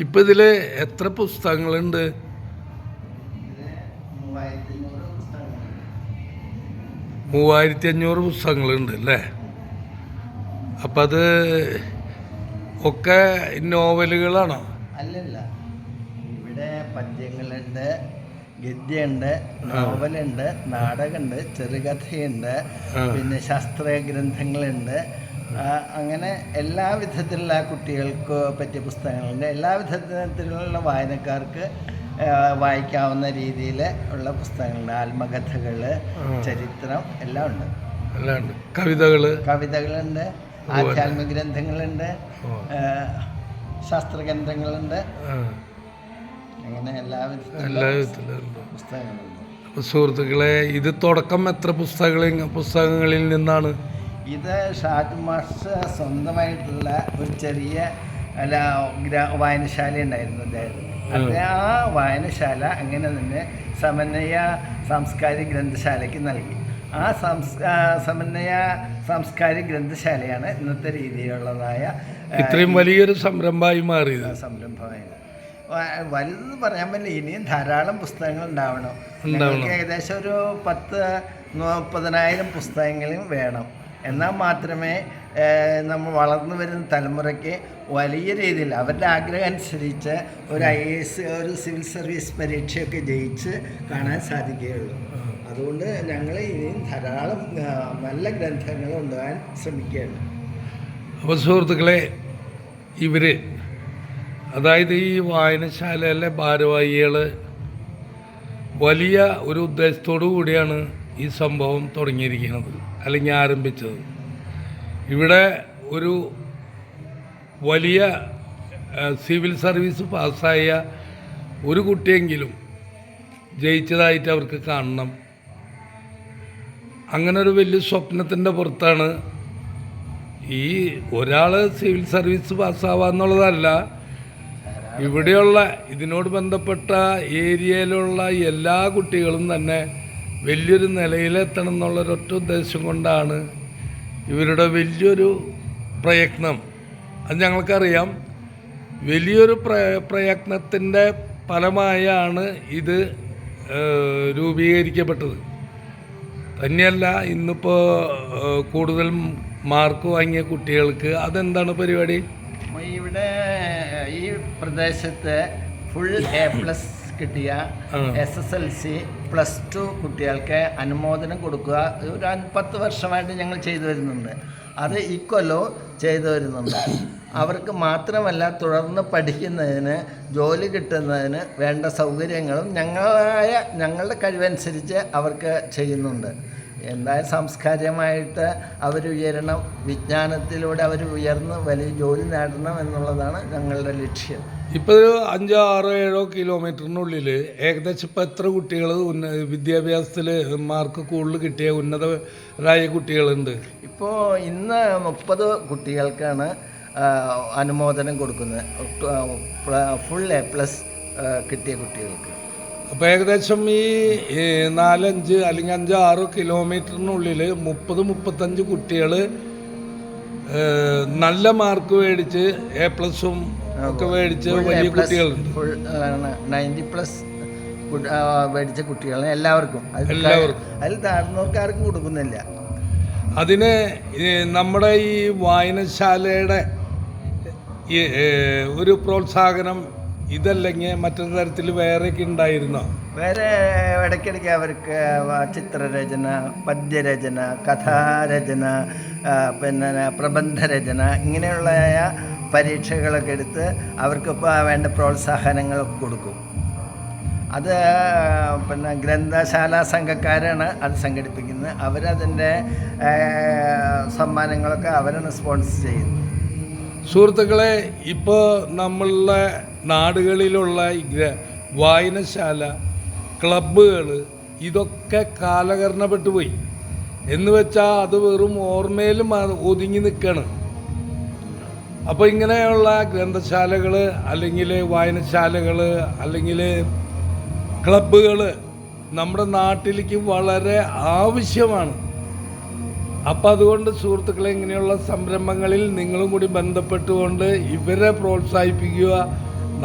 ഇപ്പം ഇതിൽ എത്ര പുസ്തകങ്ങളുണ്ട്? 3500 പുസ്തകങ്ങളുണ്ട് അല്ലേ? അപ്പം അത് ഒക്കെ നോവലുകളാണോ? അല്ലല്ല, ഇവിടെ പദ്യങ്ങളുണ്ട്, ഗദ്യമുണ്ട്, നോവലുണ്ട്, നാടകമുണ്ട്, ചെറുകഥയുണ്ട്, പിന്നെ ശാസ്ത്രീയ ഗ്രന്ഥങ്ങളുണ്ട്. അങ്ങനെ എല്ലാ വിധത്തിലുള്ള കുട്ടികൾക്ക് പറ്റിയ പുസ്തകങ്ങളുണ്ട്. എല്ലാ വിധത്തിലുള്ള വായനക്കാർക്ക് വായിക്കാവുന്ന രീതിയിൽ ഉള്ള പുസ്തകങ്ങളുണ്ട്. ആത്മകഥകൾ, ചരിത്രം എല്ലാം ഉണ്ട്. കവിതകളുണ്ട്, ആധ്യാത്മിക ഗ്രന്ഥങ്ങളുണ്ട്, ശാസ്ത്രഗ്രന്ഥങ്ങളുണ്ട്. അങ്ങനെ എല്ലാ വിധത്തിലുള്ള പുസ്തകങ്ങളുണ്ട്. സുഹൃത്തുക്കളെ, ഇത് തുടക്കം എത്ര പുസ്തകങ്ങളിൽ നിന്നാണ്? ഇത് ഷാജി മാഷ് സ്വന്തമായിട്ടുള്ള ഒരു ചെറിയ വായനശാല ഉണ്ടായിരുന്നു അദ്ദേഹത്തിന്. ആ വായനശാല അങ്ങനെ തന്നെ സമന്വയ സാംസ്കാരിക ഗ്രന്ഥശാലയ്ക്ക് നൽകി. ആ സമന്വയ സാംസ്കാരിക ഗ്രന്ഥശാലയാണ് ഇന്നത്തെ രീതിയിലുള്ളതായ ഇത്രയും വലിയൊരു സംരംഭമായി മാറിയത്. വലുത് പറയാൻ പറ്റില്ല. ഇനിയും ധാരാളം പുസ്തകങ്ങൾ ഉണ്ടാവണം. ഏകദേശം ഒരു 10-30,000 പുസ്തകങ്ങളും വേണം. എന്നാൽ മാത്രമേ നമ്മൾ വളർന്നു വരുന്ന തലമുറയ്ക്ക് വലിയ രീതിയിൽ അവരുടെ ആഗ്രഹം അനുസരിച്ച് ഒരു IAS, ഒരു സിവിൽ സർവീസ് പരീക്ഷയൊക്കെ ജയിച്ച് കാണാൻ സാധിക്കുകയുള്ളൂ. അതുകൊണ്ട് ഞങ്ങൾ ഇനിയും ധാരാളം നല്ല ഗ്രന്ഥങ്ങൾ ഉണ്ടാകാൻ ശ്രമിക്കുകയാണ്. അപ്പോൾ സുഹൃത്തുക്കളെ, ഇവർ അതായത് ഈ വായനശാലയിലെ ഭാരവാഹികൾ വലിയ ഒരു ഉദ്ദേശത്തോടു കൂടിയാണ് ഈ സംഭവം തുടങ്ങിയിരിക്കുന്നത്, അല്ലെങ്കിൽ ആരംഭിച്ചത്. ഇവിടെ ഒരു വലിയ സിവിൽ സർവീസ് പാസ്സായ ഒരു കുട്ടിയെങ്കിലും ജയിച്ചതായിട്ട് അവർക്ക് കാണണം. അങ്ങനെ ഒരു വലിയ സ്വപ്നത്തിൻ്റെ പുറത്താണ് ഈ ഒരാൾ സിവിൽ സർവീസ് പാസ്സാവുക എന്നുള്ളതല്ല, ഇവിടെയുള്ള ഇതിനോട് ബന്ധപ്പെട്ട ഏരിയയിലുള്ള എല്ലാ കുട്ടികളും തന്നെ വലിയൊരു നിലയിലെത്തണം എന്നുള്ളൊരൊറ്റ ഉദ്ദേശം കൊണ്ടാണ് ഇവരുടെ വലിയൊരു പ്രയത്നം. അത് ഞങ്ങൾക്കറിയാം. വലിയൊരു പ്രയത്നത്തിൻ്റെ ഫലമായാണ് ഇത് രൂപീകരിക്കപ്പെട്ടത്. തന്നെയല്ല, ഇന്നിപ്പോൾ കൂടുതൽ മാർക്ക് വാങ്ങിയ കുട്ടികൾക്ക് അതെന്താണ് പരിപാടി? ഇവിടെ ഈ പ്രദേശത്ത് ഫുൾ A+ കിട്ടിയ SSLC +2 കുട്ടികൾക്ക് അനുമോദനം കൊടുക്കുക ഒരു 10 വർഷമായിട്ട് ഞങ്ങൾ ചെയ്തു വരുന്നുണ്ട്. അത് ഇക്കൊല്ലോ ചെയ്തു വരുന്നുണ്ട്. അവർക്ക് മാത്രമല്ല, തുടർന്ന് പഠിക്കുന്നതിന്, ജോലി കിട്ടുന്നതിന് വേണ്ട സൗകര്യങ്ങളും ഞങ്ങളുടെ കഴിവനുസരിച്ച് അവർക്ക് ചെയ്യുന്നുണ്ട്. എന്തായാലും സാംസ്കാരികമായിട്ട് അവരുയരണം, വിജ്ഞാനത്തിലൂടെ അവർ ഉയർന്ന് വലിയ ജോലി നേടണം എന്നുള്ളതാണ് ഞങ്ങളുടെ ലക്ഷ്യം. ഇപ്പോൾ ഒരു 5-6-7 കിലോമീറ്ററിനുള്ളിൽ ഏകദേശം ഇപ്പോൾ എത്ര കുട്ടികൾ വിദ്യാഭ്യാസത്തിൽ മാർക്ക് കൂടുതൽ കിട്ടിയ ഉന്നതരായ കുട്ടികളുണ്ട്? ഇപ്പോൾ ഇന്ന് 30 കുട്ടികൾക്കാണ് അനുമോദനം കൊടുക്കുന്നത്, ഫുൾ A+ കിട്ടിയ കുട്ടികൾക്ക്. അപ്പോൾ ഏകദേശം ഈ 4-5 അല്ലെങ്കിൽ 5-6 കിലോമീറ്ററിനുള്ളിൽ 30-35 കുട്ടികൾ നല്ല മാർക്ക് മേടിച്ച് A+ ഒക്കെ മേടിച്ച് വലിയ കുട്ടികളുണ്ട്. 90+ മേടിച്ച കുട്ടികൾ എല്ലാവർക്കും. അതിൽ താഴ്ന്നവർക്കാർക്കും കൊടുക്കുന്നില്ല. അതിന് നമ്മുടെ ഈ വായനശാലയുടെ ഒരു പ്രോത്സാഹനം ഇതല്ലെങ്കിൽ മറ്റൊരു തരത്തിൽ വേറെയൊക്കെ ഉണ്ടായിരുന്നോ? വേറെ ഇടയ്ക്കിടയ്ക്ക് അവർക്ക് ചിത്രരചന, പദ്യരചന, കഥാരചന, പിന്നെ പ്രബന്ധരചന, ഇങ്ങനെയുള്ള പരീക്ഷകളൊക്കെ എടുത്ത് അവർക്കിപ്പോൾ വേണ്ട പ്രോത്സാഹനങ്ങളൊക്കെ കൊടുക്കും. അത് പിന്നെ ഗ്രന്ഥശാല സംഘക്കാരാണ് അത് സംഘടിപ്പിക്കുന്നത്. അവരതിൻ്റെ സമ്മാനങ്ങളൊക്കെ അവരാണ് സ്പോൺസർ ചെയ്യുന്നത്. സുഹൃത്തുക്കളെ, ഇപ്പോൾ നമ്മളുടെ നാടുകളിലുള്ള വായനശാല, ക്ലബ്ബുകൾ ഇതൊക്കെ കാലഹരണപ്പെട്ടു പോയി. എന്ന് വെച്ചാൽ അത് വെറും ഓർമ്മയിലും ഒതുങ്ങി നിൽക്കുകയാണ്. അപ്പോൾ ഇങ്ങനെയുള്ള ഗ്രന്ഥശാലകൾ, അല്ലെങ്കിൽ വായനശാലകൾ, അല്ലെങ്കിൽ ക്ലബ്ബുകൾ നമ്മുടെ നാട്ടിലേക്ക് വളരെ ആവശ്യമാണ്. അപ്പം അതുകൊണ്ട് സുഹൃത്തുക്കളെ, ഇങ്ങനെയുള്ള സംരംഭങ്ങളിൽ നിങ്ങളും കൂടി ബന്ധപ്പെട്ടുകൊണ്ട് ഇവരെ പ്രോത്സാഹിപ്പിക്കുക,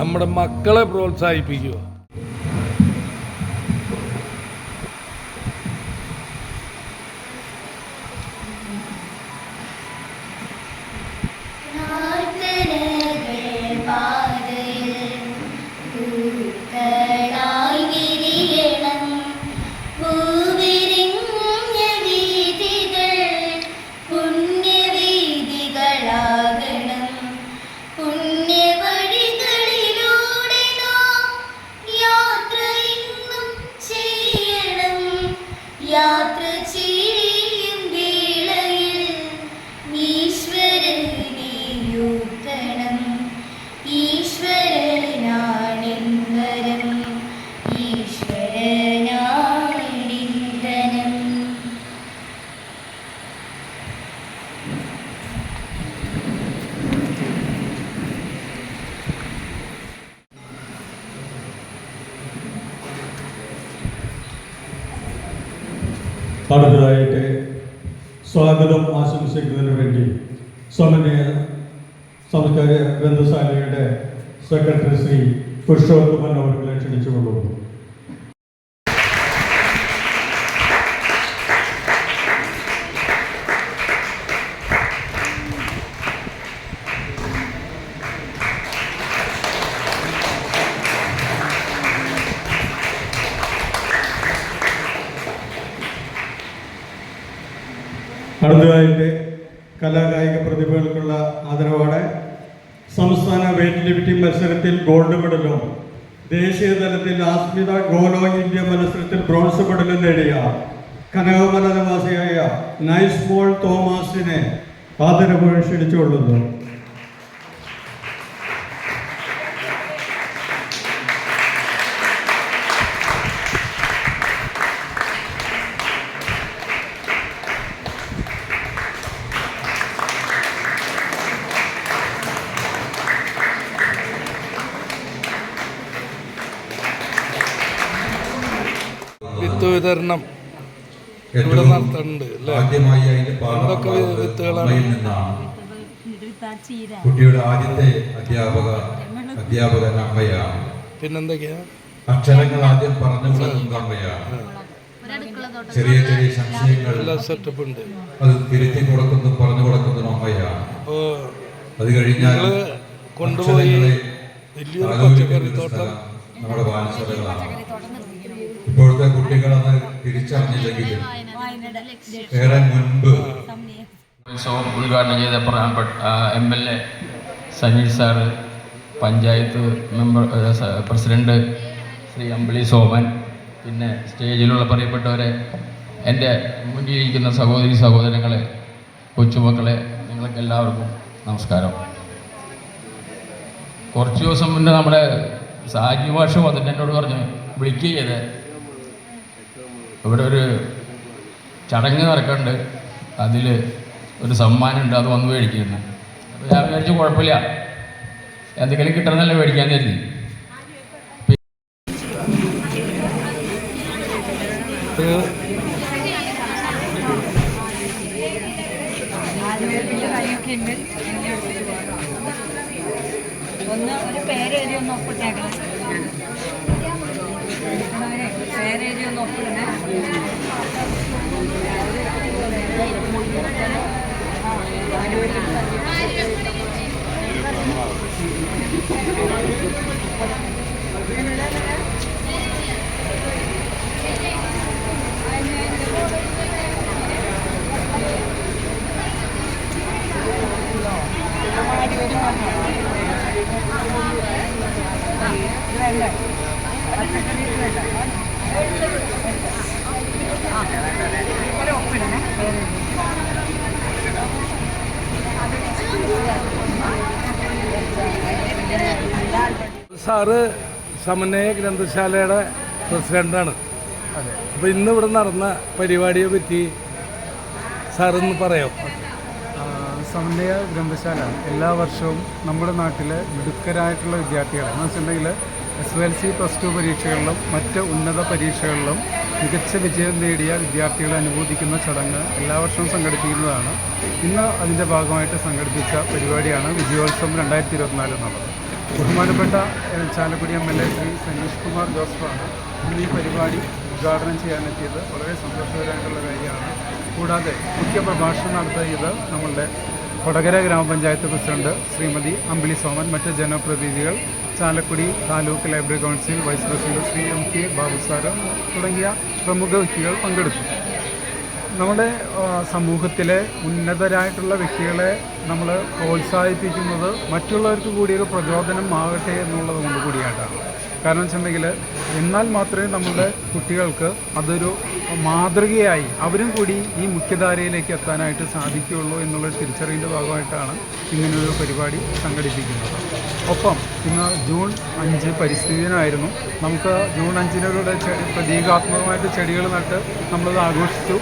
നമ്മുടെ മക്കളെ പ്രോത്സാഹിപ്പിക്കുക. യാത്ര ചെയ്യും വേളയിൽ ഈശ്വരനെയൂക്കണം. ഈശ്വരനാണിന്ദനം, ഈശ്വരനാണിന്ദനം. അടുത്തതായിട്ട് സ്വാഗതം ആശംസിക്കുന്നതിന് വേണ്ടി സമന്വയ സാംസ്കാരിക ഗ്രന്ഥശാലയുടെ സെക്രട്ടറി ശ്രീ പുരുഷോത്തമൻ അവരെ ക്ഷണിച്ചുകൊള്ളുന്നു. അടുത്തതായിട്ട് കലാകായിക പ്രതിഭകൾക്കുള്ള ആദരവോടെ സംസ്ഥാന വെയ്റ്റ് ലിഫ്റ്റിംഗ് മത്സരത്തിൽ ഗോൾഡ് മെഡലും ദേശീയ തലത്തിൽ ആസ്മിത ഗോലോ ഇന്ത്യ മത്സരത്തിൽ ബ്രോൺസ് മെഡലും നേടിയ കനകമല നിവാസിയായ നൈസ് മോൾ തോമസിനെ ആദരവ് ക്ഷണിച്ചുകൊള്ളുന്നു. വിത്ത് വിതരണം ഇവിടെ നടത്തുന്നുണ്ട് അല്ലേ? എന്തൊക്കെ വിത്തുകളാണ്? കുട്ടിയുടെ ആദ്യത്തെ അധ്യാപകൻ അമ്മയാണ്. പിന്നെന്തൊക്കെയാ? അക്ഷരങ്ങൾ ആദ്യം പറഞ്ഞു കൊടുക്കുന്നത് അമ്മയാണ്. ചെറിയ ചെറിയ സംശയങ്ങൾ സെറ്റപ്പ് ഉണ്ട്, അത് തിരുത്തി കൊടുക്കുന്നതും പറഞ്ഞു കൊടുക്കുന്നതും അമ്മയാണ്. അത് കഴിഞ്ഞാൽ കൊണ്ടുപോയി വലിയൊരു പച്ചക്കറി തോട്ടം നമ്മുടെ വാത്സല്യങ്ങളാണ്. ഇപ്പോഴത്തെ കുട്ടികൾ അത് തിരിച്ചറിഞ്ഞില്ലെങ്കിലും ഏറെ മുൻപ് ഉത്സവം ഉദ്ഘാടനം ചെയ്ത പ്രധാനപ്പെട്ട MLA Saneel sir, panchayat member president Shri Ambili Soman, പിന്നെ സ്റ്റേജിലുള്ള പറയപ്പെട്ടവരെ, എൻ്റെ മുന്നിലിരിക്കുന്ന സഹോദരി സഹോദരങ്ങളെ, കൊച്ചുമക്കളെ, നിങ്ങൾക്ക് എല്ലാവർക്കും നമസ്കാരം. കുറച്ച് ദിവസം മുന്നേ നമ്മുടെ സാജി ഭാഷ വന്നിട്ട് എന്നോട് പറഞ്ഞു വിളിക്കുക ചെയ്ത് ഇവിടെ ഒരു ചടങ്ങ് നടക്കുന്നുണ്ട്, അതിൽ ഒരു സമ്മാനമുണ്ട്, അത് വന്ന് മേടിക്കുന്നു. അപ്പോൾ ഞാൻ വിചാരിച്ചു കുഴപ്പമില്ല, എന്തെങ്കിലും കിട്ടണമെന്നല്ലേ മേടിക്കാൻ കരുതി. ഒന്ന് ഒരു പേരെഴുതി ഒന്ന് ഒപ്പിട്ടേക്കണം, പേരെഴുതി ഒന്ന് ഒപ്പിടണേ. സാറ് സമന്വയ ഗ്രന്ഥശാലയുടെ പ്രസിഡൻ്റാണ്. അപ്പോൾ ഇന്ന് ഇവിടെ നടന്ന പരിപാടിയെ പറ്റി സാറൊന്ന് പറയാം. സമന്വയ ഗ്രന്ഥശാല എല്ലാ വർഷവും നമ്മുടെ നാട്ടിലെ മിടുക്കരായിട്ടുള്ള വിദ്യാർത്ഥികളെ എന്ന് വെച്ചിട്ടുണ്ടെങ്കിൽ SSLC +2 പരീക്ഷകളിലും മറ്റ് ഉന്നത പരീക്ഷകളിലും മികച്ച വിജയം നേടിയ വിദ്യാർത്ഥികളെ അനുമോദിക്കുന്ന ചടങ്ങ് എല്ലാ വർഷവും സംഘടിപ്പിക്കുന്നതാണ്. ഇന്ന് അതിൻ്റെ ഭാഗമായിട്ട് സംഘടിപ്പിച്ച പരിപാടിയാണ് വിജയോത്സവം 2024 എന്നുള്ളത്. ബഹുമാനപ്പെട്ട ചാലക്കുടി MLA ശ്രീ സനീഷ് കുമാർ ജോസഫാണ് ഇന്ന് ഈ പരിപാടി ഉദ്ഘാടനം ചെയ്യാനെത്തിയത്. വളരെ സന്തോഷകരമായിട്ടുള്ള കാര്യമാണ്. കൂടാതെ മുഖ്യ പ്രഭാഷണം നടത്തിയത് നമ്മളുടെ കൊടകര ഗ്രാമപഞ്ചായത്ത് പ്രസിഡന്റ് ശ്രീമതി അമ്പിളി സോമൻ, മറ്റ് ജനപ്രതിനിധികൾ, Chalakudy taluk library council vice president Shri MK Babu sir തുടങ്ങിയ പ്രമുഖ വ്യക്തികൾ പങ്കെടുത്തു. നമ്മുടെ സമൂഹത്തിലെ ഉന്നതരായിട്ടുള്ള വ്യക്തികളെ നമ്മൾ പ്രോത്സാഹിപ്പിക്കുന്നത് മറ്റുള്ളവർക്ക് കൂടി ഒരു പ്രചോദനം ആകട്ടെ എന്നുള്ളത് കൊണ്ട് കൂടിയായിട്ടാണ്. കാരണം വെച്ചിട്ടുണ്ടെങ്കിൽ എന്നാൽ മാത്രമേ നമ്മുടെ കുട്ടികൾക്ക് അതൊരു മാതൃകയായി അവരും കൂടി ഈ മുഖ്യധാരയിലേക്ക് എത്താനായിട്ട് സാധിക്കുകയുള്ളൂ എന്നുള്ളൊരു തിരിച്ചറിവിൻ്റെ ഭാഗമായിട്ടാണ് ഇങ്ങനൊരു പരിപാടി സംഘടിപ്പിക്കുന്നത്. ഒപ്പം ഇന്ന് ജൂൺ 5 പരിസ്ഥിതി ദിനമായിരുന്നു. നമുക്ക് ജൂൺ 5-നുള്ള പ്രതീകാത്മകമായിട്ട് ചെടികൾ നട്ട് നമ്മളത് ആഘോഷിച്ചു.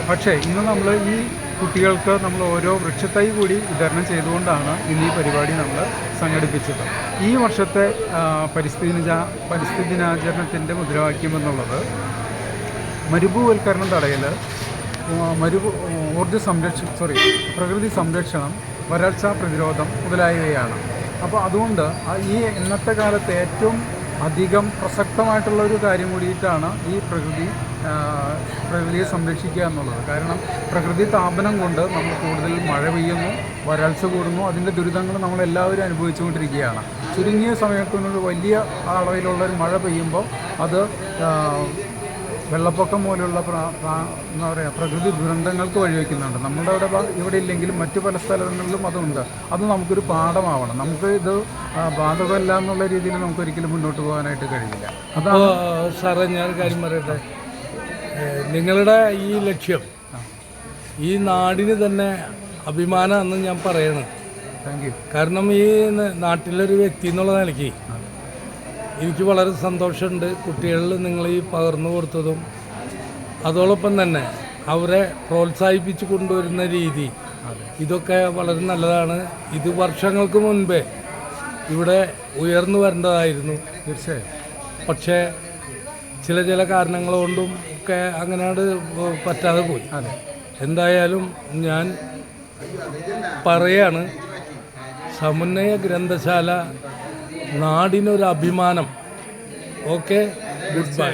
പക്ഷേ ഇന്ന് നമ്മൾ ഈ കുട്ടികൾക്ക് നമ്മൾ ഓരോ വൃക്ഷത്തൈ കൂടി വിതരണം ചെയ്തുകൊണ്ടാണ് ഇന്ന് ഈ പരിപാടി നമ്മൾ സംഘടിപ്പിച്ചത്. ഈ വർഷത്തെ പരിസ്ഥിതി ദിനാചരണത്തിൻ്റെ മുദ്രാവാക്യം എന്നുള്ളത് മരുഭൂവൽക്കരണം തടയൽ, പ്രകൃതി സംരക്ഷണം, വരൾച്ച പ്രതിരോധം മുതലായവയാണ്. അപ്പോൾ അതുകൊണ്ട് ഈ ഇന്നത്തെ കാലത്ത് ഏറ്റവും അധികം പ്രസക്തമായിട്ടുള്ള ഒരു കാര്യം കൂടിയിട്ടാണ് ഈ പ്രകൃതിയെ സംരക്ഷിക്കുക എന്നുള്ളത്. കാരണം പ്രകൃതി താപനം കൊണ്ട് നമ്മൾ കൂടുതൽ മഴ പെയ്യുന്നു, വരൾച്ച കൂടുന്നു, അതിൻ്റെ ദുരിതങ്ങൾ നമ്മളെല്ലാവരും അനുഭവിച്ചുകൊണ്ടിരിക്കുകയാണ്. ചുരുങ്ങിയ സമയത്തിനൊരു വലിയ അളവിലുള്ളൊരു മഴ പെയ്യുമ്പോൾ അത് വെള്ളപ്പൊക്കം പോലുള്ള എന്താ പറയുക പ്രകൃതി ദുരന്തങ്ങൾക്ക് വഴിവെക്കുന്നുണ്ട്. നമ്മുടെ ഇവിടെ ഇല്ലെങ്കിലും മറ്റു പല സ്ഥലങ്ങളിലും അതുണ്ട്. അത് നമുക്കൊരു പാഠമാവണം. നമുക്ക് ഇത് ബാധകമല്ല എന്നുള്ള രീതിയിൽ നമുക്കൊരിക്കലും മുന്നോട്ട് പോകാനായിട്ട് കഴിയില്ല. അപ്പോൾ സാറേ ഞാൻ കാര്യം പറയട്ടെ, നിങ്ങളുടെ ഈ ലക്ഷ്യം ഈ നാടിന് തന്നെ അഭിമാനമാണെന്ന് ഞാൻ പറയണം. Thank you. കാരണം ഈ നാട്ടിലൊരു വ്യക്തി എന്നുള്ള നിലയ്ക്ക് എനിക്ക് വളരെ സന്തോഷമുണ്ട് കുട്ടികളിൽ നിങ്ങൾ ഈ പകർന്നു കൊടുത്തതും. അതോടൊപ്പം തന്നെ അവരെ പ്രോത്സാഹിപ്പിച്ച് കൊണ്ടുവരുന്ന രീതി, ഇതൊക്കെ വളരെ നല്ലതാണ്. ഇത് വർഷങ്ങൾക്ക് മുൻപേ ഇവിടെ ഉയർന്നു വരേണ്ടതായിരുന്നു തീർച്ചയായും. പക്ഷേ ചില കാരണങ്ങൾ കൊണ്ടും ഒക്കെ അങ്ങനെയാണ് പറ്റാതെ പോയി. എന്തായാലും ഞാൻ പറയാണ്, സമുന്നയ ഗ്രന്ഥശാല നാടിനൊരു അഭിമാനം. Okay, good bye.